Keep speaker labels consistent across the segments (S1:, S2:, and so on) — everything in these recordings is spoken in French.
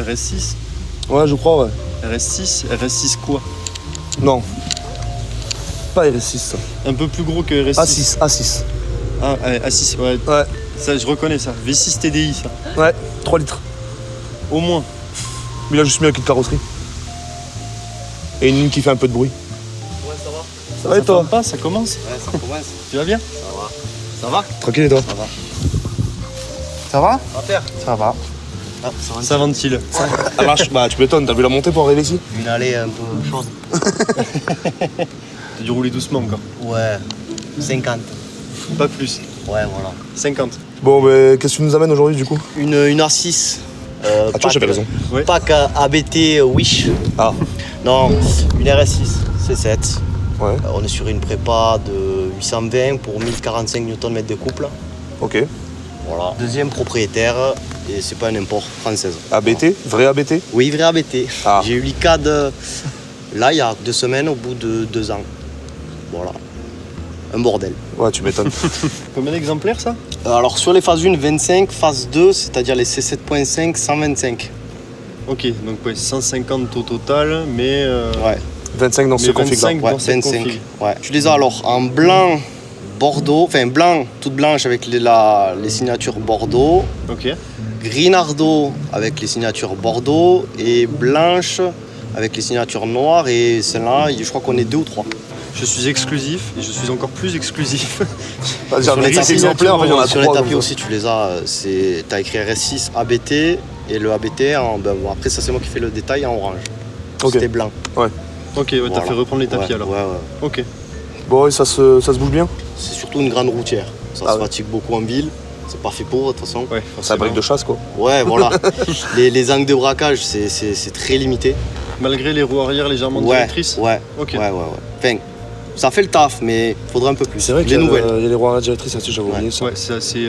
S1: RS6.
S2: Ouais, je crois, ouais.
S1: RS6, RS6 quoi?
S2: Non. Pas RS6, ça.
S1: Un peu plus gros que RS6.
S2: A6, A6.
S1: Ah, A6, ouais.
S2: Ouais.
S1: Ça, je reconnais ça. V6 TDI, ça.
S2: Ouais, 3 litres.
S1: Au moins.
S2: Mais il a juste mis avec une carrosserie. Et une ligne qui fait un peu de bruit.
S3: Ouais, ça va.
S2: Ça va et toi?
S1: Ça pas, ça commence.
S3: Ouais, ça commence.
S1: Tu vas bien?
S3: Ça va. Ça va?
S2: Tranquille et toi?
S3: Ça va.
S4: Ça va?
S3: Ça va faire.
S4: Ça va.
S3: Ah,
S1: Ça ventile.
S2: Ah marche, bah tu m'étonnes, t'as vu la montée pour arriver ici?
S3: Une allée un peu chaude.
S1: T'as dû rouler doucement encore.
S3: Ouais. 50.
S1: Pas plus.
S3: Ouais, voilà.
S1: 50.
S2: Bon, bah qu'est-ce que tu nous amènes aujourd'hui du coup?
S3: Une A6.
S2: Ah, tu vois, j'avais raison.
S1: Ouais.
S3: Pack ABT Wish.
S2: Ah,
S3: Non, une RS6, C7.
S2: ouais,
S3: On est sur une prépa de 820 pour 1045 Nm de couple.
S2: ok.
S3: Voilà. Deuxième propriétaire, et c'est pas un import française.
S2: ABT? Vrai ABT?
S3: Oui, vrai ABT.
S2: Ah.
S3: J'ai eu l'ICAD là, il y a 2 semaines, au bout de 2 ans. Voilà. Un bordel.
S2: Ouais, tu m'étonnes.
S1: Combien d'exemplaires ça?
S3: Alors sur les phases 1, 25, phase 2, c'est-à-dire les C7.5, 125.
S1: Ok, donc ouais, 150 au total, mais.
S3: Ouais,
S2: 25 dans ce
S1: Mais
S2: config-là.
S1: 25.
S3: ouais
S1: Dans cette
S3: 25.
S1: config.
S3: Ouais. Tu les as alors en blanc Bordeaux, enfin blanc, toute blanche avec les signatures Bordeaux,
S1: Ok.
S3: gris nardo avec les signatures Bordeaux et blanche avec les signatures noires, et celle-là, je crois qu'on est 2 ou 3.
S1: Je suis exclusif et je suis encore plus exclusif.
S2: Bah,
S3: Sur les
S2: 26
S3: tapis,
S2: exemplaires, en fait, il y en a
S3: sur les
S2: 3.
S3: tapis aussi, tu les as. T'as écrit RS6 ABT et le ABT en. Ben, bon, après, ça, c'est moi qui fais le détail en orange.
S2: Ok.
S3: C'était blanc.
S1: Ok, ouais,
S3: Voilà.
S1: t'as fait reprendre les tapis
S3: Ouais,
S1: alors.
S3: Ouais, ouais.
S1: Ok.
S2: Bon, et ça se bouge bien?
S3: C'est surtout une grande routière. Ça
S2: Ah
S3: se
S2: ouais.
S3: fatigue beaucoup en ville. C'est pas fait pour, de toute façon.
S1: Ouais,
S2: C'est un brique de chasse, quoi.
S3: Ouais, voilà. les angles de braquage, c'est très limité.
S1: Malgré les roues arrière légèrement
S3: Ouais,
S1: directrices.
S3: ouais,
S1: Ok.
S3: ouais, ouais, ouais. Enfin, ça fait le taf, mais faudrait un peu plus.
S2: C'est vrai
S3: Les
S2: qu'il y a
S3: nouvelles.
S2: il y a les roues arrière directrices, là-dessus, j'avais
S3: Ouais.
S2: oublié ça.
S1: Ouais, c'est assez.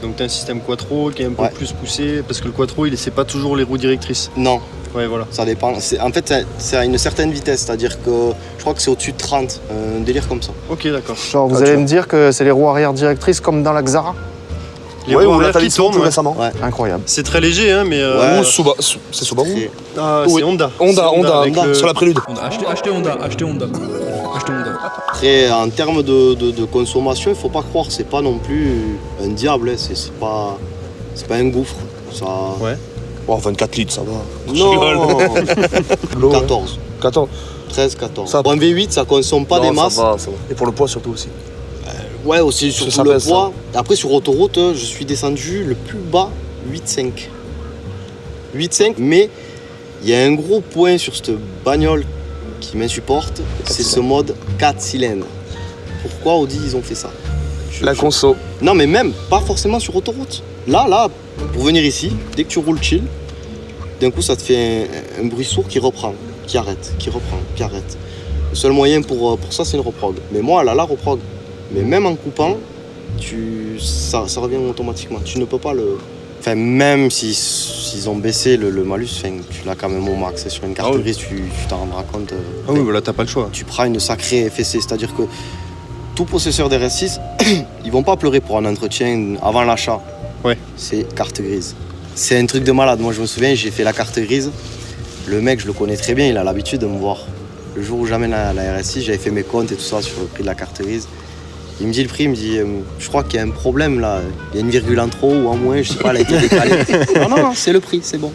S1: Donc t'as un système quattro qui est un peu
S3: Ouais.
S1: plus poussé parce que le quattro il essaie pas toujours les roues directrices.
S3: Non,
S1: Ouais, voilà.
S3: ça dépend. En fait, c'est à une certaine vitesse, c'est-à-dire que je crois que c'est au-dessus de 30, un délire comme ça.
S1: Ok, d'accord.
S4: Genre, vous
S2: Ah,
S4: allez
S2: tu
S4: me dire que c'est les roues arrière directrices comme dans la Xara?
S1: Les
S2: Ouais,
S1: roues
S2: ou
S1: arrière
S2: Nathalie
S1: qui tournent.
S2: tout
S1: Ouais.
S2: récemment.
S3: Ouais.
S4: Incroyable.
S1: C'est très léger, hein, mais.
S3: Ouais.
S2: Ou c'est Subaru?
S3: Très-
S1: Ah,
S2: Oui.
S1: c'est Honda.
S2: Honda,
S1: C'est
S2: Honda,
S1: avec le-
S2: sur la Prélude.
S5: Achetez Honda. Achetez Honda.
S3: Après, en termes de consommation, il faut pas croire, c'est pas non plus un diable, hein, c'est pas un gouffre. Ça...
S1: Ouais.
S2: Oh, 24 litres, ça va.
S3: Non,
S2: L'eau, ouais.
S3: 14,
S2: 14.
S3: 13, 14.
S2: Ça-
S3: Bon, un V8, ça consomme pas
S2: Non,
S3: des masses.
S2: Ça va, ça va. Et pour le poids, surtout aussi.
S3: Ouais, aussi
S2: Ça
S3: surtout le
S2: pèse,
S3: poids. Après, sur autoroute, je suis descendu le plus bas, 8,5. 8,5, mais il y a un gros point sur cette bagnole qui m'insupporte, c'est ce mode 4 cylindres. Pourquoi Audi, ils ont fait ça?
S2: La conso.
S3: Non, mais même, pas forcément sur autoroute. Là, pour venir ici, dès que tu roules chill, d'un coup, ça te fait un bruit sourd qui reprend, qui arrête, qui reprend, qui arrête. Le seul moyen pour ça, c'est une reprog. Mais moi, la reprog. Mais même en coupant, ça revient automatiquement. Tu ne peux pas le... Enfin, même s'ils ont baissé le malus, enfin, tu l'as quand même au max. Et sur une carte
S1: Ah oui.
S3: grise, tu t'en rendras compte.
S1: Ah oui, voilà, t'as pas le choix.
S3: Tu prends une sacrée fessée. C'est-à-dire que tout possesseur d'RS6, ils vont pas pleurer pour un entretien avant l'achat.
S1: Ouais.
S3: C'est carte grise. C'est un truc de malade. Moi, je me souviens, j'ai fait la carte grise. Le mec, je le connais très bien, il a l'habitude de me voir. Le jour où j'amène la RS6, j'avais fait mes comptes et tout ça sur le prix de la carte grise. Il me dit le prix, il me dit je crois qu'il y a un problème là, il y a une virgule en trop ou en moins, je sais pas, elle a été décalée. non, c'est le prix, c'est bon.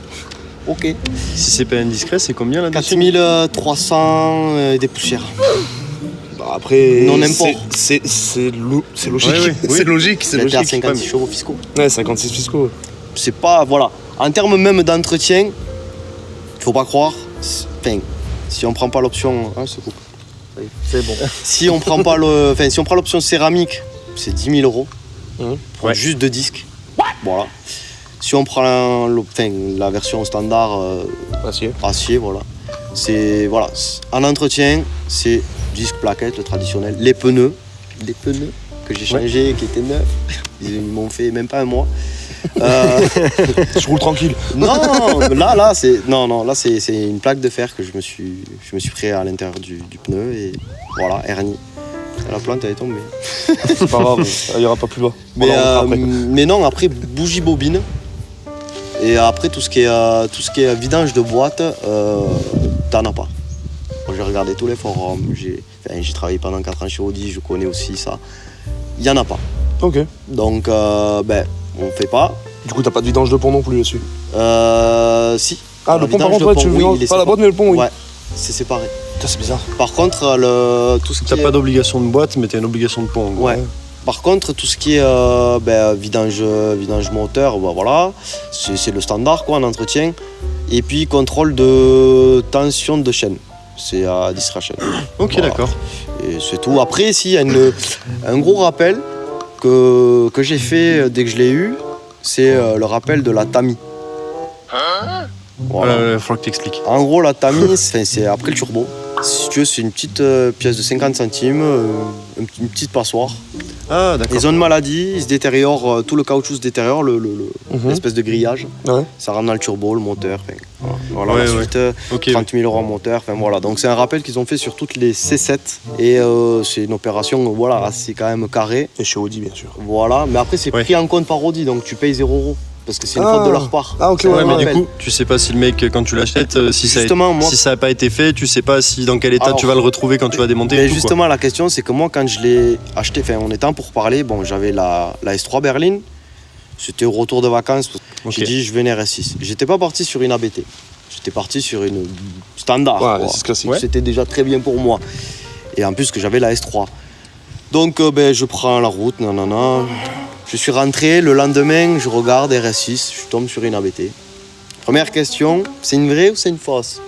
S3: Ok.
S1: Si c'est pas indiscret, c'est combien là-dessus?
S3: 4300 des poussières.
S2: Bah, après,
S3: Non import.
S2: c'est logique.
S1: Ouais, oui.
S2: C'est logique, c'est
S3: Il était à
S2: logique.
S3: 56 chevaux fiscaux.
S2: Ouais, 56 fiscaux.
S3: C'est pas, voilà. En termes même d'entretien, faut pas croire. Enfin, si on prend pas l'option. Ah, c'est cool.
S2: C'est bon.
S3: Si on prend pas si on prend l'option céramique, c'est 10 000 euros. Pour
S1: Ouais.
S3: juste 2 disques. Voilà. Si on prend la version standard acier, voilà. C'est voilà. En entretien, c'est disque plaquette, le traditionnel. Les pneus que j'ai changés, qui étaient neufs. Ils m'ont fait même pas un mois.
S2: Je roule tranquille.
S3: Non, là c'est une plaque de fer que je me suis pris à l'intérieur du pneu et voilà, hernie. La plante elle est tombée.
S2: C'est pas grave, il y aura pas plus bas. On
S3: Mais,
S2: en remettra après.
S3: mais non, après bougie bobine. Et après, tout ce qui est vidange de boîte, t'en as pas. Moi, j'ai regardé tous les forums, j'ai travaillé pendant 4 ans chez Audi, je connais aussi ça. Il n'y en a pas.
S2: Ok.
S3: Donc, on fait pas.
S2: Du coup, t'as pas de vidange de pont non plus dessus?
S3: Si.
S2: Ah, le pont, par contre, ouais, tu
S3: oui,
S2: vidanges pas la boîte, mais le pont, oui.
S3: Ouais, c'est séparé.
S2: Putain, c'est bizarre.
S3: Par contre, tout ce qui
S1: T'as
S3: est...
S1: pas d'obligation de boîte, mais t'as une obligation de pont. en gros.
S3: Ouais. Par contre, tout ce qui est vidange moteur, voilà, c'est le standard quoi, en entretien. Et puis contrôle de tension de chaîne, c'est à discrétion.
S1: Ok,
S3: Voilà.
S1: d'accord.
S3: Et c'est tout. Après, il y a un gros rappel que j'ai fait dès que je l'ai eu, c'est le rappel de la tamis. Voilà.
S1: Il faudra que t'expliques.
S3: En gros, la tamis, c'est après le turbo. Si tu veux, c'est une petite pièce de 50 centimes, une petite passoire.
S1: Ah, d'accord.
S3: Ils ont une maladie, ils se détériorent, tout le caoutchouc se détériore, l'espèce de grillage.
S2: Ouais.
S3: Ça rentre dans le turbo, le moteur. Voilà,
S1: Ouais,
S3: ensuite,
S1: Ok.
S3: 30 000 € en moteur. Voilà. Donc c'est un rappel qu'ils ont fait sur toutes les C7. Et c'est une opération voilà, assez quand même carrée.
S2: Et chez Audi, bien sûr.
S3: Voilà. Mais après, c'est
S1: Ouais.
S3: pris en compte par Audi, donc tu payes 0 €. Parce que c'est une faute de leur part.
S2: Ah, ok,
S3: C'est un
S1: Ouais, mais du
S3: rappel.
S1: coup, tu sais pas si le mec, quand tu l'achètes, si
S3: Justement, moi-
S1: ça a pas été fait, tu sais pas si dans quel état
S3: Alors,
S1: tu vas le retrouver quand tu vas démonter.
S3: Mais
S1: et tout,
S3: justement, la question, c'est que moi, quand je l'ai acheté, on était en pourparlers, bon, j'avais la S3 berline. C'était au retour de vacances.
S1: quoi. Ok.
S3: J'ai dit, je vais une RS6. J'étais pas parti sur une ABT. J'étais parti sur une standard.
S2: Ouais,
S3: quoi.
S2: c'est classique.
S1: Ouais.
S3: C'était déjà très bien pour moi. Et en plus que j'avais la S3. Donc je prends la route, nanana. Je suis rentré, le lendemain, je regarde RS6, je tombe sur une ABT. Première question, c'est une vraie ou c'est une fausse?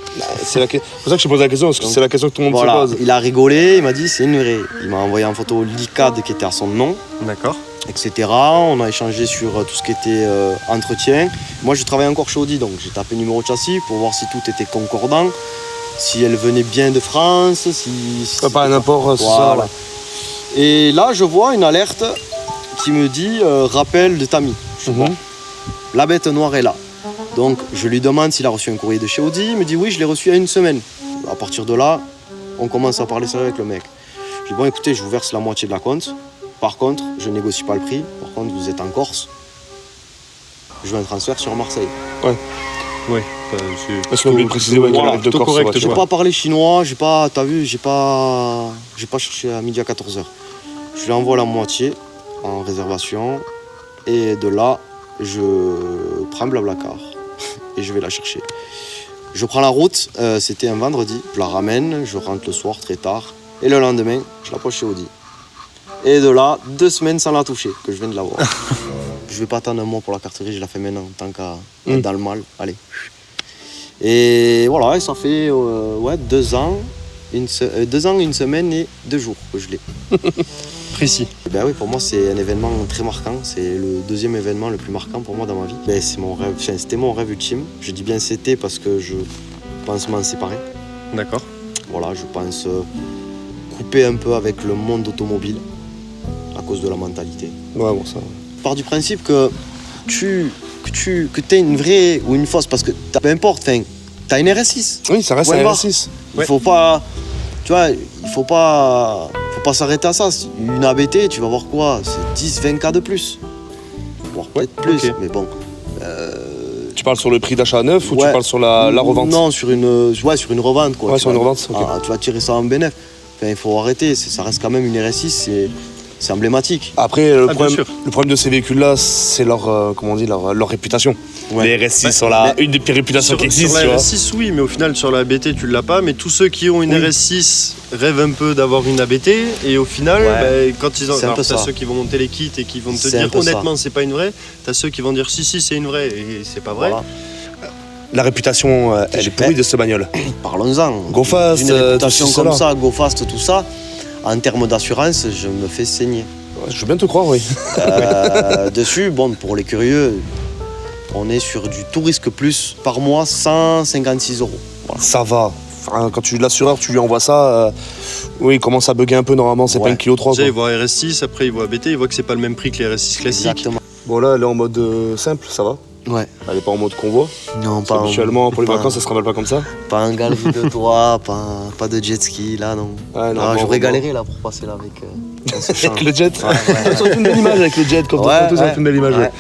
S2: C'est pour ça que je te pose la question, parce que
S3: Donc,
S2: c'est la question que tout le monde
S3: Voilà,
S2: se pose.
S3: il a rigolé, il m'a dit c'est une vraie. Il m'a envoyé en photo l'ICAD qui était à son nom,
S1: D'accord.
S3: etc. On a échangé sur tout ce qui était entretien. Moi, je travaillais encore chez Audi, donc j'ai tapé numéro de châssis pour voir si tout était concordant, si elle venait bien de France, si
S2: Pas un import, c'est ça.
S3: Voilà.
S2: Ouais.
S3: Et là, je vois une alerte qui me dit rappel de tamis. Je vois, la bête noire est là. Donc, je lui demande s'il a reçu un courrier de chez Audi. Il me dit oui, je l'ai reçu il y a 1 semaine. À partir de là, on commence à parler sérieux avec le mec. Je dis bon, écoutez, je vous verse la moitié de la compte. Par contre, je négocie pas le prix. Par contre, vous êtes en Corse. Je veux un transfert sur Marseille.
S1: Ouais.
S2: Parce qu'on oublie de préciser ouais, qu'il
S3: Voilà,
S2: arrive de
S1: plutôt
S2: Corse.
S1: correct,
S2: ouais,
S3: J'ai
S2: tu
S3: pas parlé chinois, t'as vu, j'ai pas cherché à midi à 14h. Je lui envoie la moitié en réservation et de là, je prends Blablacar et je vais la chercher. Je prends la route, c'était un vendredi, je la ramène, je rentre le soir très tard et le lendemain, je la pose chez Audi. Et de là, 2 semaines sans la toucher, que je viens de l'avoir. Je vais pas attendre un mois pour la carterie, je la fais maintenant, tant qu'à être dans le mal, allez. Et voilà, et ça fait 2 ans, 2 ans, 1 semaine et 2 jours que je l'ai.
S1: Précis.
S3: Et ben oui, pour moi c'est un événement très marquant, c'est le 2e événement le plus marquant pour moi dans ma vie. Ben, c'est mon rêve, c'était mon rêve ultime. Je dis bien c'était parce que je pense m'en séparer.
S1: D'accord.
S3: Voilà, je pense couper un peu avec le monde automobile à cause de la mentalité.
S2: Ouais, bon, ça.
S3: Je pars du principe que tu aies une vraie ou une fausse, parce que peu importe, t'as une RS6.
S2: Oui, ça reste
S3: Ouais,
S2: un
S3: voir.
S2: RS6.
S3: Il faut pas, tu vois, il faut pas s'arrêter à ça. Une ABT, tu vas voir quoi? C'est 10-20 cas de plus, voire peut-être plus.
S1: ok.
S3: Mais bon.
S2: Tu parles sur le prix d'achat neuf ou tu
S3: Ouais.
S2: parles sur la revente?
S3: Non, sur une revente quoi.
S2: Ouais,
S3: Tu
S2: sur une
S3: vas-
S2: revente, ok.
S3: tu vas tirer ça en bénéf. Il faut arrêter. Ça reste quand même une RS6. C'est emblématique.
S2: Après,
S1: bien sûr.
S2: le problème de ces véhicules-là, c'est leur, comment on dit, leur réputation.
S3: Ouais.
S2: Les RS6 sont une des pires réputations qui
S1: Sur
S2: existent, tu
S1: la
S2: vois.
S1: RS6, oui, mais au final, sur la ABT, tu l'as pas. Mais tous ceux qui ont une
S2: Oui.
S1: RS6 rêvent un peu d'avoir une ABT. Et au final,
S3: Ouais.
S1: quand ils ont.
S3: C'est un
S1: Alors,
S3: peu
S1: t'as
S3: ça.
S1: ceux qui vont monter les kits et qui vont te
S3: C'est un
S1: dire
S3: peu ça.
S1: honnêtement, c'est pas une vraie. T'as ceux qui vont dire si, c'est une vraie. Et c'est pas vrai.
S3: Voilà.
S2: La réputation, elle est pourrie de cette bagnole.
S3: Parlons-en.
S2: Go fast,
S3: Une
S2: tout
S3: réputation
S2: ceci,
S3: comme
S2: cela.
S3: ça, Go Fast, tout ça. En termes d'assurance, je me fais saigner.
S2: Ouais, je veux bien te croire, oui.
S3: Dessus, bon, pour les curieux, on est sur du tout risque plus par mois 156 €. Voilà.
S2: Ça va. Enfin, quand l'assureur, tu lui envoies ça, oui, il commence à bugger un peu normalement, c'est
S3: Ouais.
S2: pas 1,3 kg.
S1: Déjà, ils voient RS6, après ils voient ABT, ils voient que c'est pas le même prix que les RS6 classiques.
S3: Exactement.
S2: Bon, là, elle est en mode simple, ça va.
S3: Ouais.
S2: Elle est pas en mode convoi.
S3: Non,
S2: Parce qu'habituellement, pour les vacances, ça se remballe pas comme ça.
S3: pas un galerie de toit, pas de jet ski, là, non.
S2: Ouais, non,
S3: Ah,
S2: bon,
S3: j'aurais
S2: bon.
S3: galéré là pour passer là avec ce champ.
S2: Avec le jet.
S3: Ouais, ouais.
S2: Ça fait une belle image avec le jet, comme
S3: Ouais,
S2: tout, ça fait une belle image.
S3: ouais.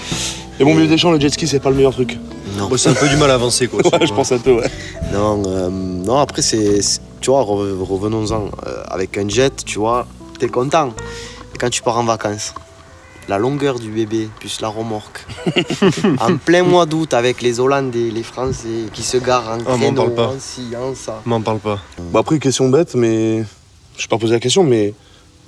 S2: Et bon, milieu des champs, le jet ski, c'est pas le meilleur truc.
S3: Non.
S1: Bon, c'est un peu du mal à avancer, quoi.
S2: Ouais, je pense un peu, ouais.
S3: Non, après, tu vois, revenons-en. Avec un jet, tu vois, t'es content. Mais quand tu pars en vacances, la longueur du bébé, plus la remorque, en plein mois d'août, avec les Hollandais, les Français, qui se garent en
S1: m'en
S3: créneau,
S1: parle pas.
S3: en ci, en ça.
S1: M'en parle pas.
S2: Bon, après, question bête, mais. Je vais pas poser la question, mais.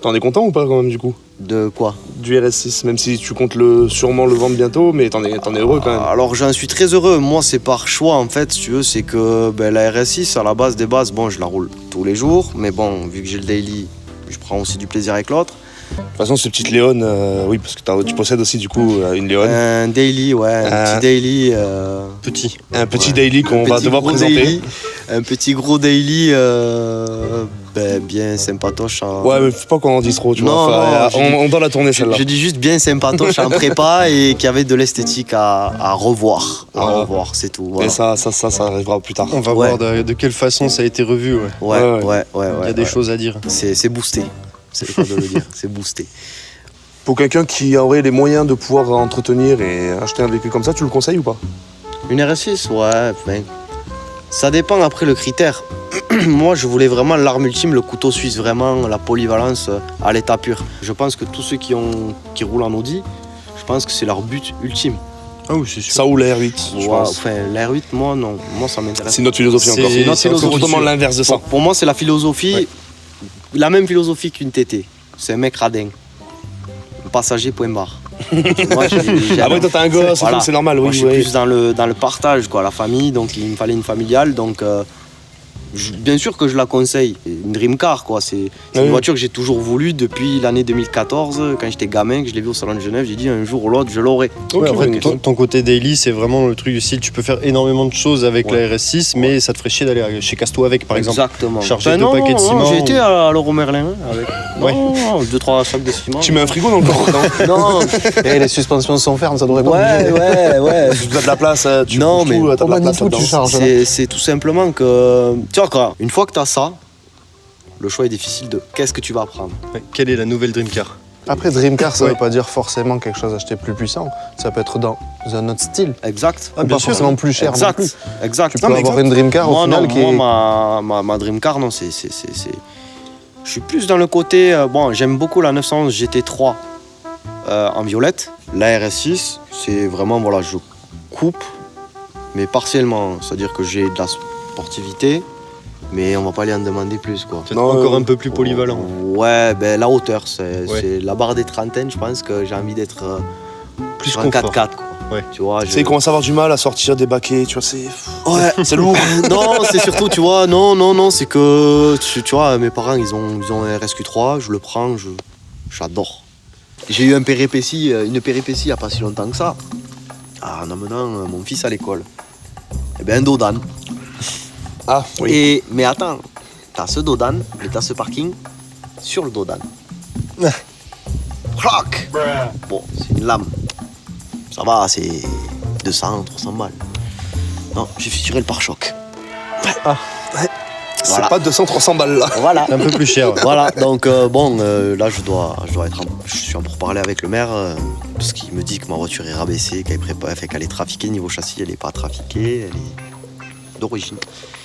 S2: T'en es content ou pas, quand même, du coup?
S3: De quoi?
S2: Du RS6, même si tu comptes sûrement le vendre bientôt, mais t'en es heureux quand même.
S3: Alors j'en suis très heureux, moi c'est par choix en fait, si tu veux, c'est que la RS6 à la base des bases, bon je la roule tous les jours, mais bon vu que j'ai le daily, je prends aussi du plaisir avec l'autre.
S2: De toute façon, cette petite Léon, oui, parce que tu possèdes aussi du coup une Léon.
S3: Un daily, ouais, un petit daily.
S1: Petit.
S2: Un petit
S3: ouais.
S2: daily qu'on va devoir
S3: gros
S2: présenter.
S3: Daily, un petit gros daily bien sympatoche.
S2: Ouais, mais faut pas qu'on en dise trop, tu
S3: Non,
S2: vois. Enfin,
S3: non,
S2: on doit la tourner celle-là.
S3: Je dis juste bien sympatoche en prépa et qu'il y avait de l'esthétique à revoir. À
S2: Voilà.
S3: revoir, c'est tout.
S2: Mais
S3: Voilà.
S2: ça arrivera plus tard.
S1: On va
S3: Ouais.
S1: voir de quelle façon ça a été revu, ouais.
S3: Ouais.
S1: Il y a des choses à dire.
S3: C'est boosté. C'est le cas de le dire, c'est boosté.
S2: Pour quelqu'un qui aurait les moyens de pouvoir entretenir et acheter un véhicule comme ça, tu le conseilles ou pas?
S3: Une RS6, ouais, ben, ça dépend après le critère. Moi, je voulais vraiment l'arme ultime, le couteau suisse, vraiment la polyvalence à l'état pur. Je pense que tous ceux qui roulent en Audi, je pense que c'est leur but ultime.
S1: Ah oui, c'est sûr.
S2: Ça ou la R8, je
S3: Ouais,
S2: pense.
S3: enfin, la R8, moi, non. Moi, ça m'intéresse.
S2: C'est notre philosophie
S1: C'est-
S2: encore.
S3: c'est notre philosophie.
S2: totalement l'inverse de ça.
S3: Pour moi, c'est la philosophie,
S1: Ouais.
S3: la même philosophie qu'une TT. C'est un mec radin. Un passager, point barre. Moi, j'ai-
S2: Ah ouais, toi t'as un gosse,
S3: Voilà.
S2: c'est normal,
S3: Moi,
S2: oui.
S3: je suis
S2: ouais.
S3: plus dans le partage, quoi, la famille, donc il me fallait une familiale, donc bien sûr que je la conseille. Une Dream Car, quoi, c'est
S2: Ah
S3: une
S2: oui.
S3: voiture que j'ai toujours voulu depuis l'année 2014, quand j'étais gamin, que je l'ai vu au Salon de Genève, j'ai dit un jour ou l'autre, je l'aurai.
S2: Ok,
S1: Ouais, en fait,
S2: ouais,
S1: ton côté daily, c'est vraiment le truc du style, tu peux faire énormément de choses avec
S3: Ouais.
S1: la RS6, mais ça te ferait chier d'aller chez Casto avec, par exemple.
S3: Exactement.
S1: charger
S3: Ben
S1: deux
S3: non,
S1: paquets de
S3: non,
S1: ciment
S3: J'ai
S1: ou-
S3: été à l'Euro Merlin avec.
S1: Ouais.
S3: Non, 2-3 sacs de ciment.
S2: Tu mets un frigo dans le corps, non?
S3: Non,
S4: Et les suspensions sont fermes, ça devrait pas
S3: ouais,
S4: bouger.
S3: ouais.
S2: Tu as de la place, tu
S3: Non,
S2: couches
S3: mais
S2: tout, t'as de
S4: au
S2: la place
S4: Manitou, tu
S2: là-dedans.
S4: charges.
S3: C'est tout simplement que. Tu vois quoi, une fois que tu as ça, le choix est difficile de qu'est-ce que tu vas prendre.
S1: Ouais. Quelle est la nouvelle Dream Car?
S4: Après, Dream Car, ça
S1: Ouais.
S4: veut pas dire forcément quelque chose d'acheter plus puissant. Ça peut être dans un autre style.
S3: Exact.
S1: Ah,
S4: Pas
S1: bien sûr.
S4: forcément plus cher non plus.
S3: Exact.
S4: Tu peux avoir une Dream Car au
S3: Moi,
S4: final
S3: non,
S4: qui est...
S3: moi, ma Dream Car, non, c'est. Je suis plus dans le côté. Bon, j'aime beaucoup la 911 GT3 en violette. La RS6, c'est vraiment, voilà, je coupe, mais partiellement. C'est-à-dire que j'ai de la sportivité, mais on va pas aller en demander plus, quoi.
S1: C'est
S2: Non,
S1: encore un peu plus polyvalent.
S3: Ouais, ben la hauteur, c'est
S1: Ouais.
S3: c'est la barre des trentaines, je pense que j'ai envie d'être
S1: Plus
S3: sur un
S1: confort.
S3: 4x4, quoi.
S1: Ouais.
S3: Tu vois,
S2: Tu sais, il commence à avoir du mal à sortir des baquets, tu vois, c'est.
S3: Ouais,
S2: C'est lourd.
S3: non, c'est surtout, tu vois, non, c'est que, tu vois, mes parents, ils ont un RSQ3, je le prends, j'adore. J'ai eu une péripétie il n'y a pas si longtemps que ça, en amenant mon fils à l'école. Eh ben, un Dodan.
S2: Ah, oui.
S3: Mais attends, t'as ce Dodan, mais t'as ce parking sur le Dodan. Cloc. Bon, c'est une lame. Ça va, c'est 200, 300 balles. Non, j'ai fissuré le pare-choc.
S2: C'est
S3: Voilà.
S2: pas 200-300 balles là.
S3: Voilà.
S1: Un peu plus cher. ouais.
S3: Voilà, donc là je dois être je suis en pourparlers avec le maire parce qu'il me dit que ma voiture est rabaissée, qu'elle est trafiquée niveau châssis, elle est pas trafiquée, elle est d'origine.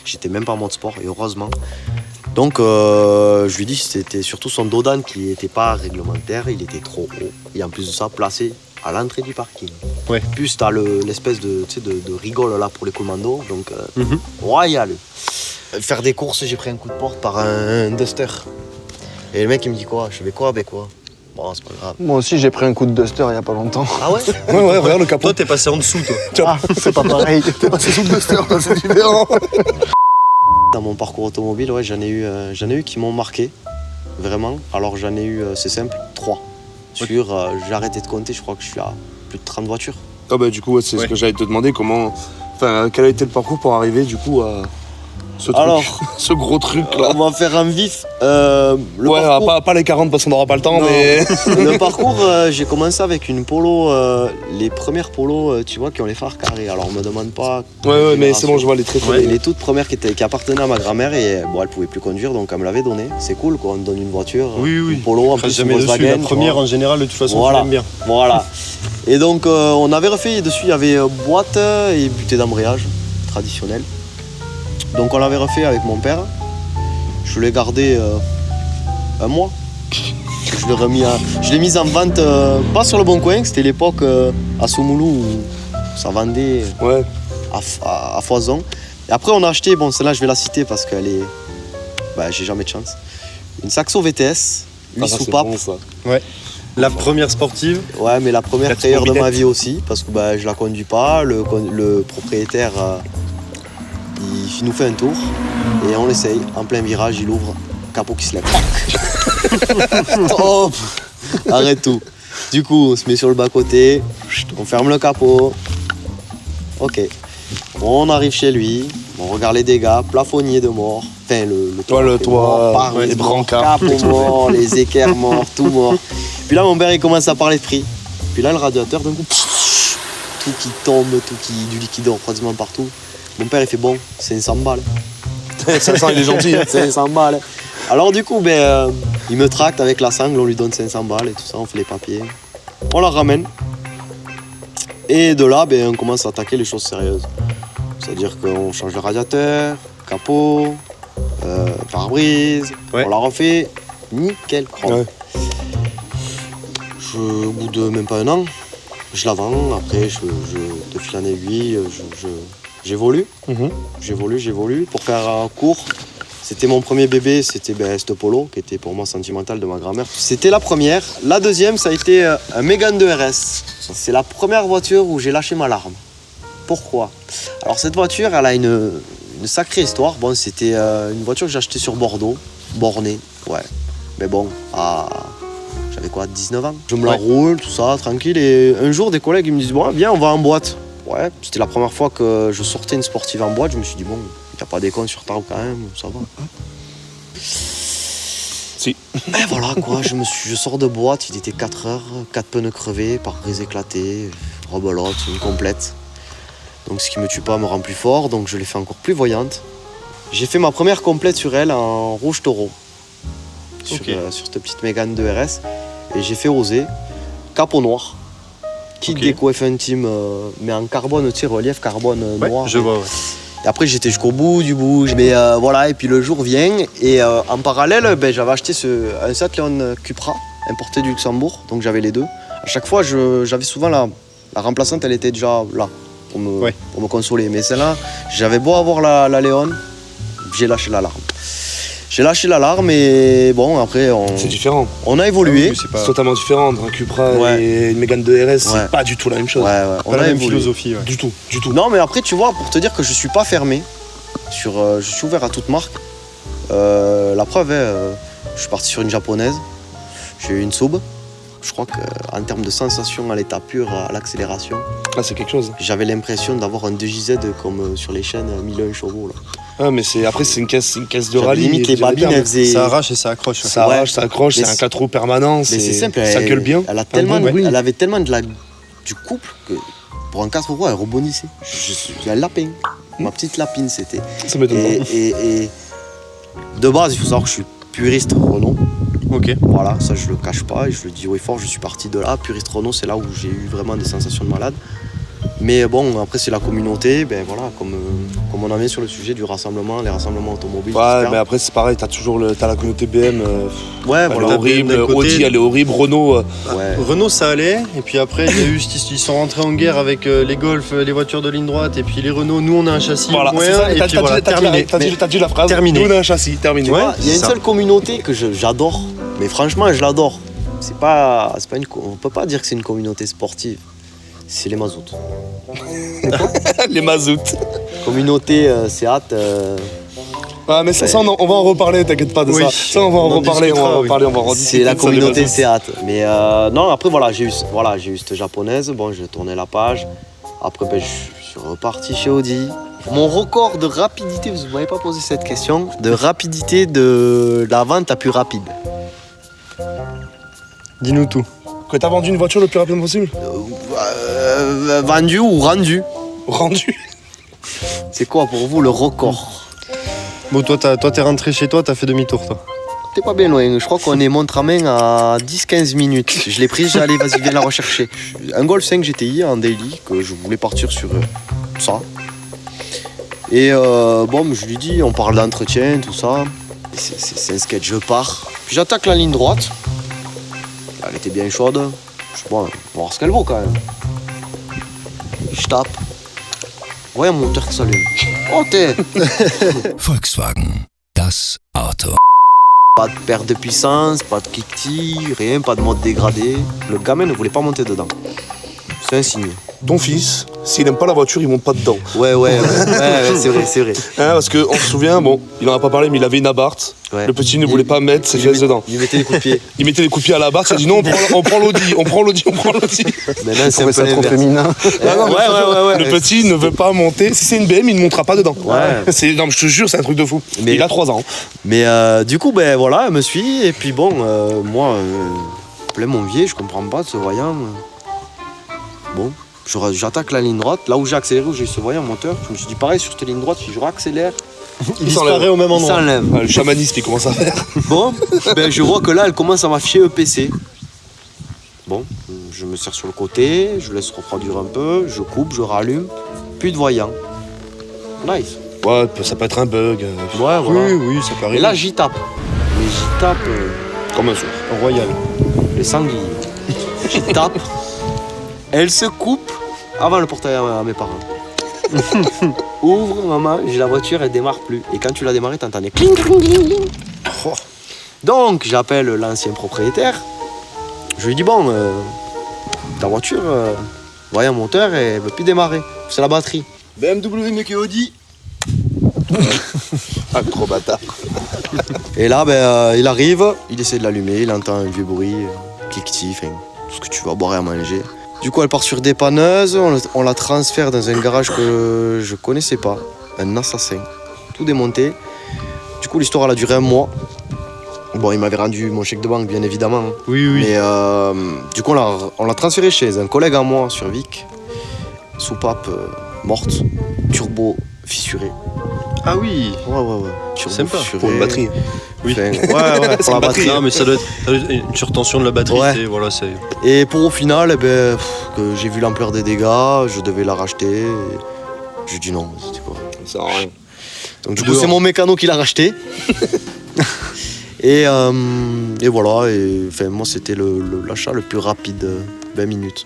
S3: J'étais même pas en mode sport et heureusement. Donc je lui dis que c'était surtout son Dodan qui était pas réglementaire, il était trop haut et en plus de ça placé à l'entrée du parking.
S1: Ouais.
S3: Plus t'as l'espèce de rigole là pour les commandos, donc
S1: Mhm.
S3: royal. Faire des courses, j'ai pris un coup de porte par un Duster. Et le mec il me dit quoi? Je fais quoi avec quoi? Bon, c'est pas grave.
S4: Moi aussi, j'ai pris un coup de Duster il y a pas longtemps.
S3: Ah ouais?
S2: Ouais, regarde le capot.
S1: Toi, t'es passé en dessous, toi.
S4: Ah, c'est pas pareil.
S2: T'es passé sous le Duster, c'est différent.
S3: Dans mon parcours automobile, ouais, j'en ai eu qui m'ont marqué, vraiment. Alors j'en ai eu, c'est simple, 3. J'ai arrêté de compter, je crois que je suis à plus de 30 voitures.
S2: Ah bah du coup, ouais, c'est
S1: Ouais.
S2: ce que j'allais te demander, comment. Enfin, quel a été le parcours pour arriver du coup à ce truc,
S3: Alors,
S2: ce gros truc là.
S3: on va faire un vif.
S2: Ouais, pas les 40 parce qu'on n'aura pas le temps,
S3: Non.
S2: mais.
S3: Le parcours, j'ai commencé avec une polo, les premières polos, tu vois, qui ont les phares carrés. Alors, on me demande pas.
S2: Ouais, mais c'est bon, je vois les traits.
S3: Les toutes premières qui appartenaient à ma grand-mère et bon, elle pouvait plus conduire, donc elle me l'avait donné. C'est cool, quoi. On te donne une voiture,
S1: Oui, oui.
S3: une polo, en
S1: Crache
S3: plus
S1: jamais
S3: une
S1: dessus.
S3: Volkswagen.
S1: La première,
S3: tu vois.
S1: en général, de toute façon,
S3: Voilà.
S1: tu l'aimes bien.
S3: Voilà. Et donc, on avait refait dessus, il y avait boîte et butée d'embrayage traditionnel. Donc, on l'avait refait avec mon père. Je l'ai gardé un mois. Je l'ai mise en vente, pas sur le Bon Coin, c'était l'époque à Soumoulou où ça vendait
S2: Ouais.
S3: à foison. Et après, on a acheté, bon, celle-là, je vais la citer parce qu'elle est. Bah, j'ai jamais de chance. Une Saxo VTS, 8
S2: Ah, ça, c'est
S3: soupapes.
S2: bon, ça.
S1: La première sportive.
S3: Ouais, mais la première
S2: Quatre
S3: frayeur de ma
S2: mobilettes.
S3: vie aussi, parce que bah, je la conduis pas. Le propriétaire, il nous fait un tour et on l'essaye. En plein virage, il ouvre, capot qui se lève. Hop, arrête tout. Du coup, on se met sur le bas-côté, on ferme le capot. Ok. On arrive chez lui, on regarde les dégâts, plafonnier de mort. Enfin, le
S2: Toi, le
S3: qui est
S2: toit,
S3: mort, pare-brise
S2: ouais, les
S3: mort,
S2: brancards.
S3: capot mort, les équerres morts, tout mort. Puis là, mon père, il commence à parler de prix. Puis là, le radiateur, d'un coup, tout qui tombe, du liquide refroidissement partout. Mon père, il fait bon, c'est 500 balles.
S2: 500, il est gentil. hein.
S3: 500 balles. Alors du coup, il me tracte avec la sangle, on lui donne 500 balles et tout ça, on fait les papiers. On la ramène. Et de là, on commence à attaquer les choses sérieuses. C'est-à-dire qu'on change le radiateur, capot, pare-brise,
S1: Ouais.
S3: on la refait, nickel chrome.
S2: Ouais.
S3: Au bout de même pas un an, je la vends. Après, de fil en aiguille, j'évolue.
S2: Mhm.
S3: J'évolue. Pour faire court, c'était mon premier bébé, c'était cette Polo, qui était pour moi sentimentale de ma grand-mère. C'était la première. La deuxième, ça a été un Mégane 2 RS. C'est la première voiture où j'ai lâché ma larme. Pourquoi? Alors cette voiture, elle a une sacrée histoire. Bon, c'était une voiture que j'ai achetée sur Bordeaux, bornée, ouais. Mais bon, j'avais quoi, 19 ans. Je me la roule, tout ça, tranquille. Et un jour, des collègues ils me disent, bon, viens, on va en boîte. Ouais, c'était la première fois que je sortais une sportive en boîte. Je me suis dit, bon, il n'y a pas des cons sur table quand même, ça va.
S2: Si.
S3: Et voilà quoi, je sors de boîte, il était 4 heures, 4 pneus crevés, pare-brise éclaté, rebelote, une complète. Donc ce qui me tue pas me rend plus fort, donc je l'ai fait encore plus voyante. J'ai fait ma première complète sur elle en rouge taureau, sur cette petite Mégane 2 RS. Et j'ai fait oser, capot noir, kit déco F intime, mais en carbone, tu sais, relief carbone noir.
S1: Je vois, ouais.
S3: Et après j'étais jusqu'au bout du bout, mais voilà, et puis le jour vient, et en parallèle, j'avais acheté un Seat Leon Cupra, importé du Luxembourg, donc j'avais les deux. À chaque fois, j'avais souvent la remplaçante, elle était déjà là, pour me consoler. Mais celle-là, j'avais beau avoir la Léon, j'ai lâché l'alarme. J'ai lâché l'alarme et bon, après,
S2: C'est différent.
S3: on a évolué.
S1: Oui, c'est
S2: C'est
S1: pas
S2: totalement différent entre un Cupra
S3: Ouais.
S2: et une Mégane 2 RS.
S3: Ouais.
S2: C'est pas du tout la même chose.
S3: On
S1: la
S3: a
S1: même
S3: évolué.
S1: philosophie. Ouais.
S2: Du tout, du tout.
S3: Non, mais après, tu vois, pour te dire que je suis pas fermé, je suis ouvert à toute marque. La preuve, je suis parti sur une japonaise, j'ai eu une sub. Je crois qu'en termes de sensation à l'état pur, à l'accélération,
S2: Ah, c'est quelque chose.
S3: j'avais l'impression d'avoir un 2JZ comme sur les chaînes 1001 chevaux. Là.
S2: Ah, mais après, c'est une caisse de
S3: J'avais
S2: rallye.
S3: limite les
S2: je veux
S3: babines,
S2: dire,
S3: elles faisaient.
S1: Ça arrache et ça accroche. Ouais.
S2: Ça
S3: Ouais.
S2: arrache, ça accroche,
S3: Mais
S2: c'est un 4 roues permanent.
S3: Mais c'est simple,
S2: Ça gueule bien.
S3: Elle, a
S2: Un
S3: tellement
S2: bon bruit.
S3: elle avait tellement du couple que pour un 4 roues, elle rebondissait. Je suis un lapin. Ma petite lapine, c'était.
S2: Ça m'étonne pas.
S3: Et de base, il faut savoir que je suis puriste Renault.
S1: Ok.
S3: Voilà, ça je le cache pas et je le dis haut et fort, je suis parti de là. Puriste Renault, c'est là où j'ai eu vraiment des sensations de malade. Mais bon, après c'est la communauté, voilà, comme on en vient sur le sujet du rassemblement, les rassemblements automobiles.
S2: Ouais,
S3: etc.
S2: mais après, c'est pareil, t'as la communauté BM.
S3: Ouais,
S2: Elle est
S3: voilà.
S1: t'as
S2: horrible.
S1: d'un côté-
S2: Audi, elle est horrible. Renault.
S3: Ouais.
S1: Renault, ça allait. Et puis après, il y a eu, ils sont rentrés en guerre avec les Golf, les voitures de ligne droite. Et puis les Renault, nous on a un châssis
S2: Voilà,
S1: moyen.
S2: c'est ça.
S1: Et
S2: T'as
S1: puis voilà, terminé.
S2: dit la phrase.
S1: Terminé.
S2: Nous, on a un châssis, terminé.
S3: Tu vois, il y a une
S1: ça.
S3: seule communauté que j'adore, mais franchement, je l'adore. C'est pas on peut pas dire que c'est une communauté sportive. C'est les mazoutes.
S2: Les mazoutes.
S3: Communauté Seat.
S2: Ah, mais ça, on va en reparler, t'inquiète pas de
S1: Oui.
S2: ça. Ça, on va en
S1: On en
S2: reparler, on va
S1: discutera,
S2: en
S1: oui.
S2: reparler, on va en rediscuter.
S3: C'est la
S2: de ça, des
S3: communauté
S2: mazoutes.
S3: Seat. Mais non, après voilà, j'ai eu cette japonaise. Bon, j'ai tourné la page. Après, je suis reparti chez Audi. Mon record de rapidité, vous ne m'avez pas posé cette question, de rapidité de la vente la plus rapide.
S1: Dis-nous tout.
S2: Que t'as vendu une voiture le plus rapidement possible?
S3: Vendu ou rendu?
S2: Rendu.
S3: C'est quoi pour vous le record?
S1: Bon, toi, t'es rentré chez toi, t'as fait demi-tour, toi.
S3: T'es pas bien loin, je crois qu'on est montre à main à 10-15 minutes. Je l'ai prise, allez, vas-y, viens la rechercher. Un Golf 5 GTI en daily, que je voulais partir sur ça. Et bon, je lui dis, on parle d'entretien, tout ça. C'est un sketch, je pars. Puis j'attaque la ligne droite. Elle était bien chaude. Je sais pas, on va voir ce qu'elle vaut quand même. Je tape. Ouais, un moteur qui s'allume. Oh, t'es.
S5: Volkswagen, das Auto.
S3: Pas de perte de puissance, pas de kick-tee, rien, pas de mode dégradé. Le gamin ne voulait pas monter dedans. C'est un signe.
S2: Ton fils, s'il aime pas la voiture, il monte pas dedans.
S3: Ouais, c'est vrai, c'est vrai.
S2: Hein, parce qu'on se souvient, bon, il en a pas parlé, mais il avait une Abarth.
S3: Ouais.
S2: Le petit ne voulait pas mettre ses fesses dedans.
S3: Il mettait les coups de pied.
S2: Il mettait les coups de pied à la Abarth, il a dit non, on prend l'Audi, on prend l'Audi.
S3: Maintenant, c'est un peu
S4: ça trop
S3: l'inverse.
S4: féminin.
S2: Ah non, mais
S3: Ouais.
S2: le petit ne veut pas monter. Si c'est une BM, il ne montera pas dedans.
S3: Ouais.
S2: Non, je te jure, c'est un truc de fou.
S3: Mais-
S2: Il a 3 ans.
S3: Mais du coup, ben voilà, elle me suit. Et puis bon, moi, plein mon vieil, je comprends pas de ce voyant. Bon, j'attaque la ligne droite. Là où j'ai accéléré, où j'ai eu ce voyant moteur, je me suis dit pareil sur cette ligne droite, si je réaccélère,
S1: Il disparaît au même
S3: il
S1: endroit.
S3: s'enlève.
S2: Le chamanisme, il commence à faire.
S3: Bon, ben je vois que là, elle commence à m'afficher EPC. Bon, je me sers sur le côté, je laisse refroidir un peu, je coupe, je rallume. Plus de voyant. Nice.
S2: Ouais, ça peut être un bug.
S3: Ouais, voilà.
S1: Oui, ça peut
S3: Et
S1: arriver.
S3: là, j'y tape. Mais j'y tape
S2: Comme un sourd.
S1: Royal.
S3: les sangliers. J'y tape. Elle se coupe avant le portail à mes parents. Ouvre, maman, j'ai la voiture, elle démarre plus. Et quand tu l'as démarrée, t'entendais cling, cling, cling, cling.
S1: Oh.
S3: Donc, j'appelle l'ancien propriétaire. Je lui dis, bon, ta voiture, voyant moteur, elle veut plus démarrer. C'est la batterie.
S1: BMW, mieux que Audi.
S2: Ah, trop bâtard.
S3: Et là, ben, il arrive, il essaie de l'allumer, il entend un vieux bruit, cliquetis, enfin, tout ce que tu vas boire et à manger. Du coup, elle part sur dépanneuse, on la transfère dans un garage que je connaissais pas, un assassin, tout démonté. Du coup, l'histoire, elle a duré un mois. Bon, il m'avait rendu mon chèque de banque, bien évidemment.
S1: Oui.
S3: Mais du coup, on l'a transféré chez un collègue à moi sur Vic. Soupape morte, turbo fissuré.
S1: Ah oui.
S3: Ouais. Turbo
S1: Sympa,
S3: fissuré.
S2: Pour une batterie.
S1: Oui.
S3: Enfin, ouais,
S2: C'est
S3: pour la
S2: une
S3: batterie.
S2: batterie.
S1: Non, mais ça doit être une surtension de la batterie.
S3: Ouais.
S1: c'est- Voilà, c'est.
S3: Et pour au final, eh ben, que j'ai vu l'ampleur des dégâts, je devais la racheter. Et j'ai dit non, c'était quoi.
S2: Ça sert à rien.
S3: Donc du coup,
S2: Dehors.
S3: c'est mon mécano qui l'a racheté. et voilà, et enfin, moi c'était l'achat le plus rapide, 20 minutes.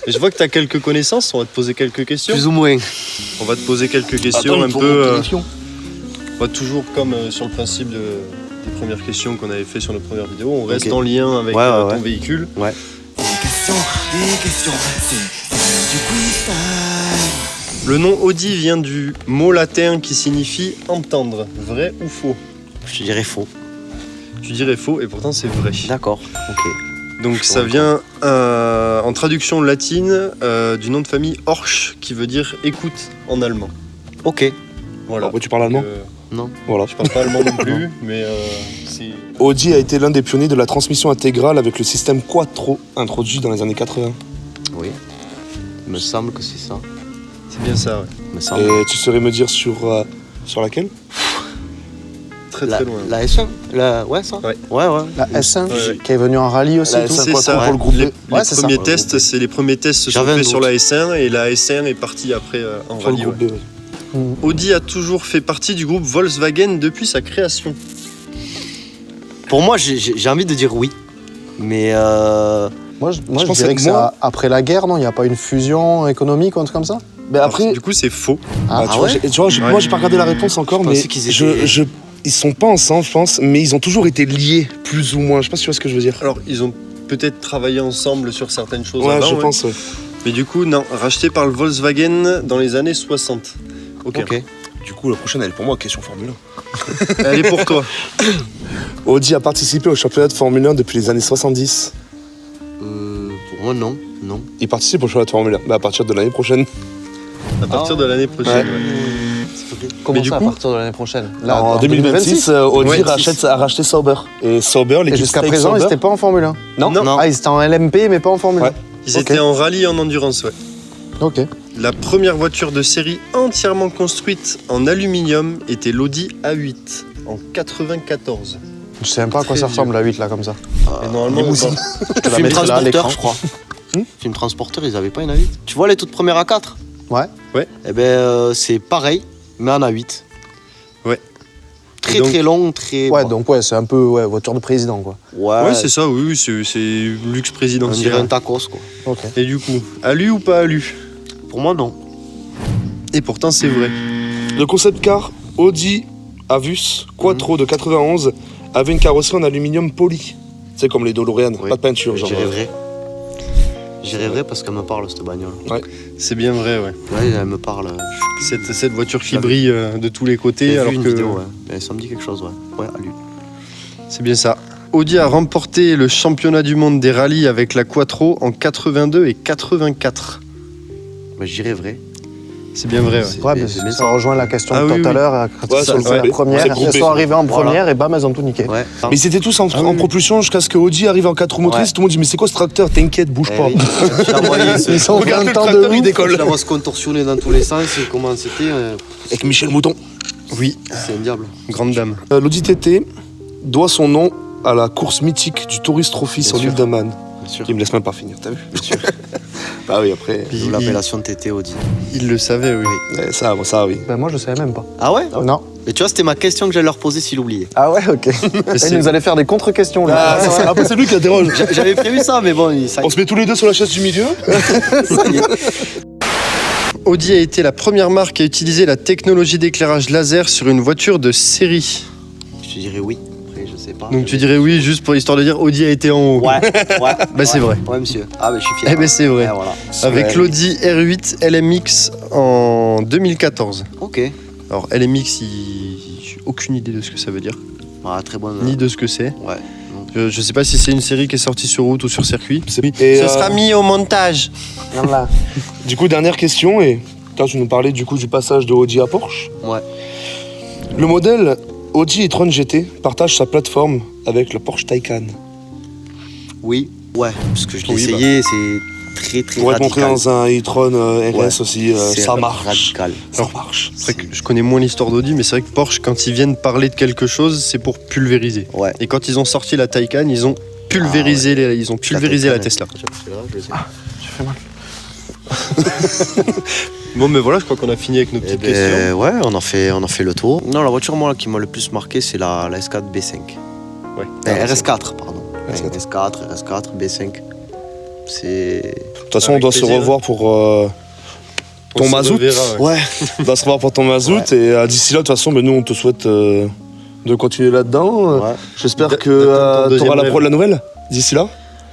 S1: Et je vois que tu as quelques connaissances, on va te poser quelques questions.
S3: Plus ou moins.
S1: On va te poser quelques questions
S2: Attends,
S1: un
S2: il faut
S1: peu.
S2: monter les fions.
S1: On va toujours comme sur le principe des premières questions qu'on avait fait sur nos premières vidéos, on reste
S3: Ok.
S1: en lien avec
S3: Ouais,
S1: ton
S3: ouais.
S1: véhicule.
S3: Ouais.
S5: Des questions, c'est du quiz time.
S1: Le nom Audi vient du mot latin qui signifie entendre. Vrai ou faux?
S3: Je dirais faux.
S1: Tu dirais faux et pourtant c'est vrai.
S3: D'accord, ok.
S1: Donc ça vient en traduction latine du nom de famille Horch qui veut dire écoute en allemand.
S3: Ok.
S1: Voilà.
S2: Après, tu parles allemand?
S3: Non.
S2: Voilà.
S1: Je parle pas allemand non plus, mais c'est.
S2: Audi a été l'un des pionniers de la transmission intégrale avec le système Quattro, introduit dans les années 80.
S3: Oui. Il me semble que c'est ça.
S1: C'est bien ça, ouais.
S3: Il me semble.
S2: Et tu saurais me dire sur laquelle?
S1: Très
S3: La,
S1: très loin.
S3: la S1 Ouais, ça
S1: Ouais.
S3: Ouais.
S4: La S1
S1: Ouais.
S4: qui est venue en rallye aussi.
S2: La
S4: tout.
S2: S1,
S1: C'est
S2: quoi,
S1: ça,
S2: pour
S1: ouais.
S2: le groupe B.
S1: Les
S4: Ouais, c'est ça.
S1: premiers
S3: Pour le
S1: tests,
S3: groupe B.
S1: c'est les premiers tests se sont
S3: J'avais un
S1: faits sur
S3: doute.
S1: la S1 et la S1 est partie après en
S2: Pour le
S1: rallye.
S2: groupe
S1: ouais.
S2: B, ouais.
S1: Audi a toujours fait partie du groupe Volkswagen depuis sa création.
S3: Pour moi, j'ai envie de dire oui. Mais
S4: Moi, je
S2: pense
S4: dirais
S2: que
S4: que c'est
S2: moi-
S4: après la guerre, non? Il n'y a pas une fusion économique ou un truc comme ça?
S2: Mais après,
S1: Du coup, c'est faux.
S4: Ah,
S2: tu vois,
S3: ouais
S1: Ouais.
S2: moi j'ai pas regardé la réponse encore,
S3: Je
S2: mais
S3: pensais qu'ils étaient-
S2: ils sont pas ensemble, je pense, mais ils ont toujours été liés, plus ou moins. Je sais pas si tu vois ce que je veux dire.
S1: Alors, ils ont peut-être travaillé ensemble sur certaines choses
S2: Ouais,
S1: avant,
S2: je
S1: ouais.
S2: pense. Ouais.
S1: Mais du coup, non, racheté par le Volkswagen dans les années 60. Ok.
S3: ok.
S2: Du coup, la prochaine, elle est pour moi, question Formule
S1: Elle est pour toi.
S2: 1. Audi a participé au championnat de Formule 1 depuis les années 70.
S3: Pour moi, non. Non.
S2: Il participe au championnat de Formule 1, mais à partir de l'année prochaine.
S1: À partir de l'année prochaine. ouais.
S4: Comment
S1: du
S4: ça,
S1: coup-
S4: à partir de l'année prochaine?
S2: Là, en 2026, Audi
S1: Ouais,
S2: a racheté Sauber. Et Sauber,
S4: Et
S2: l'équipe
S4: jusqu'à
S2: Steak
S4: présent, ils
S2: Sauber,
S4: n'étaient pas en Formule 1.
S2: Non.
S1: Non.
S4: Ah, ils étaient en LMP, mais pas en Formule 1.
S2: Ouais.
S1: Ils
S4: Ok.
S1: étaient en rallye et en endurance, ouais.
S4: Ok.
S1: La première voiture de série entièrement construite en aluminium était l'Audi A8 en 94.
S4: Je sais même pas à quoi
S1: Très
S4: ça
S1: vieux.
S4: ressemble la 8 là comme ça.
S1: Et normalement,
S3: Limousine.
S4: Je te la
S3: Film
S4: mettrai là à l'écran.
S3: transporteur, je crois. Film transporteur, ils avaient pas une A8. Tu vois les toutes premières A4?
S4: Ouais.
S3: Eh ben, c'est pareil, mais en A8.
S1: Ouais.
S3: Très
S1: Et donc-
S3: très long, très.
S4: Ouais, donc ouais, c'est un peu voiture de président quoi.
S3: Ouais,
S1: ouais, c'est ça, oui, c'est luxe
S3: on
S1: présidentiel.
S3: dirait un tacos, quoi.
S4: Ok.
S1: Et du coup, alu ou pas alu?
S3: Pour moi, non.
S1: Et pourtant, c'est vrai.
S2: Le concept car Audi Avus Quattro de 91 avait une carrosserie en aluminium poli. C'est comme les DeLorean,
S3: Oui.
S2: pas de peinture. Genre.
S3: J'irais vrai. J'irais vrai parce qu'elle me parle, cette bagnole.
S1: C'est bien vrai, ouais.
S3: Ouais, elle me parle.
S1: Cette voiture qui
S3: J'avais-
S1: brille de tous les côtés,
S3: J'ai
S1: alors
S3: vu une
S1: que
S3: vidéo, ouais. Mais ça me dit quelque chose, ouais. Ouais, à lui.
S1: c'est bien ça. Audi a remporté le championnat du monde des rallyes avec la Quattro en 82 et 84.
S3: Mais j'irais vrai.
S1: C'est bien vrai, ouais.
S3: C'est-
S4: Ouais,
S3: mais
S4: mais
S3: c'est bien
S4: ça rejoint la question
S1: Ah
S4: de
S1: oui,
S4: tout à
S1: oui.
S4: l'heure. Quand
S2: Ouais,
S4: ils
S2: sur
S4: sont
S2: le
S4: fait la
S2: groupé.
S4: première,
S2: C'est
S4: ils
S2: groupé.
S4: sont arrivés en
S3: Voilà.
S4: première et bam, elles ont tout niqué.
S3: Ouais.
S2: Mais ils étaient tous en,
S1: Ah oui,
S2: en
S1: oui.
S2: propulsion jusqu'à ce que Audi arrive en 4 roues motrices.
S3: Ouais.
S2: Tout le monde dit mais c'est quoi ce tracteur? T'inquiète, bouge
S3: Eh
S2: pas.
S3: oui. Tu la voyais,
S4: Ils sont en
S2: Regarde
S4: même
S2: le
S4: temps de
S2: tracteur, il
S4: ouf.
S2: décolle.
S3: Tu la vois se contorsionner dans tous les sens et comment c'était.
S2: Avec Michel Mouton.
S1: Oui,
S3: C'est un diable.
S1: grande dame.
S2: L'Audi TT doit son nom à la course mythique du Tourist Trophy sur
S3: sûr.
S2: l'île d'Aman.
S3: Bien sûr.
S2: Qui me laisse même pas finir, t'as vu?
S3: Bien sûr.
S2: Bah oui, après.
S1: Puis
S3: D'où l'appellation TT Audi.
S1: il le savait, oui.
S2: Ça, oui.
S4: Ben moi je savais même pas.
S3: Ah ouais?
S4: Non.
S3: Mais tu vois, c'était ma question que j'allais leur poser s'il oubliait.
S4: Ah ouais, ok.
S1: c'est-
S4: Il nous allait faire des contre-questions là.
S2: Ah, c'est ça. Après, c'est lui qui interroge.
S3: J'avais prévu ça, mais bon, ça
S2: On se met tous les deux sur la chaise du milieu.
S3: y est.
S1: Audi a été la première marque à utiliser la technologie d'éclairage laser sur une voiture de série.
S3: Je te dirais oui. Après, je sais pas.
S1: Donc tu dirais oui, juste pour histoire de dire Audi a été en haut.
S3: Ouais, ouais.
S1: Bah, c'est vrai.
S3: Ouais, monsieur. Ah, bah, je suis fier.
S1: Eh ben c'est vrai.
S3: Ouais, voilà.
S1: Avec l'Audi R8 LMX en 2014.
S3: Ok.
S1: Alors LMX, j'ai aucune idée de ce que ça veut dire,
S3: Ah, très bonne.
S1: ni de ce que c'est.
S3: Ouais.
S1: Je sais pas si c'est une série qui est sortie sur route ou sur circuit.
S2: Et,
S1: Ce sera mis au montage.
S2: Du coup, dernière question. Et toi, tu nous parlais du coup du passage de Audi à Porsche.
S3: Ouais.
S2: Le modèle Audi e-tron GT partage sa plateforme avec le Porsche Taycan.
S3: Oui. Ouais. Parce que je l'ai
S1: Oui, bah.
S3: essayé, c'est très très
S2: Pour être montré
S3: radical.
S2: dans un e-tron RS
S3: Ouais.
S2: aussi,
S3: C'est
S2: ça marche.
S3: radical.
S2: Ça marche.
S1: C'est vrai que je connais moins l'histoire d'Audi, mais c'est vrai que Porsche, quand ils viennent parler de quelque chose, c'est pour pulvériser.
S3: Ouais.
S1: Et quand ils ont sorti la Taycan, ils ont pulvérisé, ils ont pulvérisé la Tesla.
S4: J'ai fait mal.
S1: Bon, mais voilà, je crois qu'on a fini avec nos
S3: Eh
S1: petites questions.
S3: ben, ouais, on a fait le tour. Non, la voiture moi qui m'a le plus marqué, c'est la S4 B5.
S1: Ouais.
S3: RS4, pardon.
S2: RS4.
S3: RS4, B5. C'est.
S2: De toute façon, on
S1: Avec
S2: doit se
S1: plaisir.
S2: revoir pour
S1: On
S2: ton
S1: se
S2: mazout.
S1: reverra, ouais.
S3: Ouais.
S2: On doit se revoir pour ton mazout. Et d'ici là, de toute façon, nous, on te souhaite de continuer là-dedans.
S3: Ouais.
S2: J'espère
S1: D'attendre
S2: que
S1: ton
S2: tu auras
S1: deuxième
S2: la nouvelle d'ici là.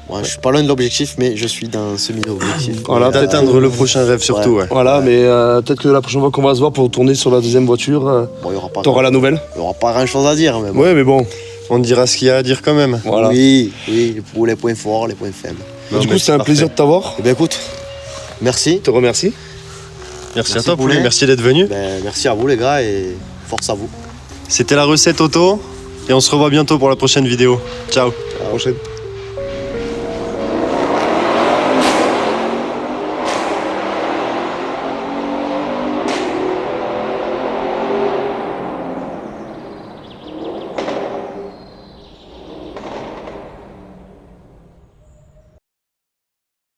S3: Ouais, je suis pas loin de l'objectif, mais je suis dans ce milieu objectif.
S2: Voilà,
S1: D'atteindre le prochain rêve surtout, ouais.
S2: Voilà, mais peut-être que la prochaine fois qu'on va se voir pour tourner sur la deuxième voiture,
S3: Bon, il y aura pas.
S2: t'auras la nouvelle.
S3: Il y aura pas grand chose à dire, mais bon.
S2: Ouais, mais bon,
S1: On dira ce qu'il y a à dire quand même.
S2: voilà.
S3: Oui, pour les points forts, les points faibles.
S1: Non,
S2: Du
S1: mais
S2: coup, c'était un
S1: parfait.
S2: plaisir de t'avoir.
S3: Eh ben écoute, merci.
S2: Je te remercie.
S1: Merci à
S3: Merci,
S1: toi, Poulet.
S3: Poulet.
S1: Merci d'être venu.
S3: Ben, merci à vous les gars et force à vous.
S1: C'était la recette auto. Et on se revoit bientôt pour la prochaine vidéo. Ciao.
S2: À la prochaine.